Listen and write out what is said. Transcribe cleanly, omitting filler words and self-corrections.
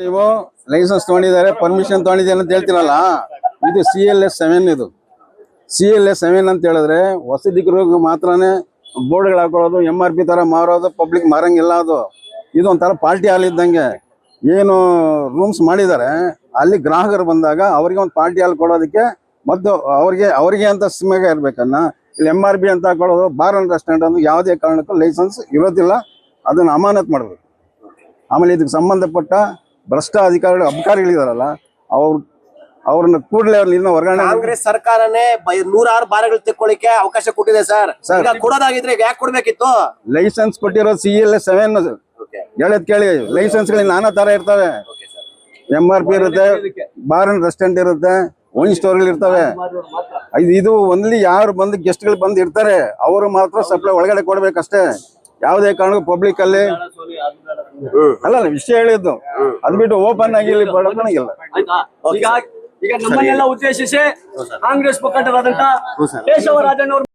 ನೀವು ಲೈಸೆನ್ಸ್ ತಗೊಂಡಿದ್ದಾರೆ, ಪರ್ಮಿಷನ್ ತಗೊಂಡಿದ್ದೇನೆ ಅಂತ ಹೇಳ್ತೀರಲ್ಲ, ಇದು CLS 7 ಇದು. CLS 7 ಅಂತ ಹೇಳಿದ್ರೆ ವಸತಿಗರಿಗೆ ಮಾತ್ರನೇ ಬೋರ್ಡ್ಗಳು ಹಾಕೊಳ್ಳೋದು, MRP ತರ ಮಾರೋದು, ಪಬ್ಲಿಕ್ ಮಾರಂಗಿಲ್ಲ. ಇದು ಒಂಥರ ಪಾರ್ಟಿ ಹಾಲ್ ಇದ್ದಂಗೆ. ಏನು ರೂಮ್ಸ್ ಮಾಡಿದ್ದಾರೆ ಅಲ್ಲಿ ಗ್ರಾಹಕರು ಬಂದಾಗ ಅವರಿಗೆ ಒಂದು ಪಾರ್ಟಿ ಹಾಲ್ ಕೊಡೋದಕ್ಕೆ ಮತ್ತು ಅವರಿಗೆ ಅಂತ ಸಿಮ್ಮಾಗ ಇರ್ಬೇಕನ್ನ. ಇಲ್ಲಿ MRP ಅಂತ ಹಾಕೊಳ್ಳೋದು, ಬಾರ್ ಅಂಡ್ ರೆಸ್ಟೋರೆಂಟ್ ಅಂತ ಯಾವುದೇ ಕಾರಣಕ್ಕೂ ಲೈಸೆನ್ಸ್ ಇರೋದಿಲ್ಲ. ಅದನ್ನು ಅಮಾನತ್ ಮಾಡಬೇಕು. ಆಮೇಲೆ ಇದಕ್ಕೆ ಸಂಬಂಧಪಟ್ಟ ಭ್ರಷ್ಟ ಅಧಿಕಾರಿಗಳಿದಾರಲ್ಲ, ಅವ್ರನ್ನ ಕೂಡಲೇ ಅವ್ರನ್ನ ಹೊರಗಡೆ. ಕಾಂಗ್ರೆಸ್ ಸರ್ಕಾರನೇ 106 ಬಾರ್ಗಳು ತೆಕ್ಕೊಳ್ಳಿಕ್ಕೆ ಅವಕಾಶ ಕೊಟ್ಟಿದೆ ಸರ್. ಕೊಡೋದಾಗಿದ್ರೆ ಯಾಕೆ ಕೊಡ್ಬೇಕಿತ್ತು? ಲೈಸೆನ್ಸ್ ಕೊಟ್ಟಿರೋ CLS 7 ಹೇಳದ್ ಕೇಳಿ. ಲೈಸೆನ್ಸ್ಗಳು ನಾನಾ ತರ ಇರ್ತವೆ. MRP ಇರುತ್ತೆ, ಬಾರ್ ಅಂಡ್ ರೆಸ್ಟೋರೆಂಟ್ ಇರುತ್ತೆ, ವೈನ್ ಸ್ಟೋರ್ಗಳು ಇರ್ತವೆ. ಇದು ಒಂದ್ಲಿ ಯಾರು ಬಂದು ಗೆಸ್ಟ್ಗಳು ಬಂದು ಇರ್ತಾರೆ ಅವರು ಮಾತ್ರ ಸಪ್ಲೈ ಒಳಗಡೆ ಕೊಡ್ಬೇಕಷ್ಟೇ. ಯಾವುದೇ ಕಾರಣಕ್ಕೂ ಪಬ್ಲಿಕ್ ಅಲ್ಲಿ ಅಲ್ಲ ವಿಷಯ ಹೇಳಿದ್ದು. ಅದ್ ಬಿಟ್ಟು ಓಪನ್ ಆಗಿ ಇಲ್ಲಿ ಬಡಕಣಗಿಲ್ಲ. ಈಗ ನಮ್ಮನ್ನೆಲ್ಲ ಉದ್ದೇಶಿಸಿ ಕಾಂಗ್ರೆಸ್ ಮುಖಂಡರಾದಂತ ಕೇಶವರಾಜನ್ ಅವರು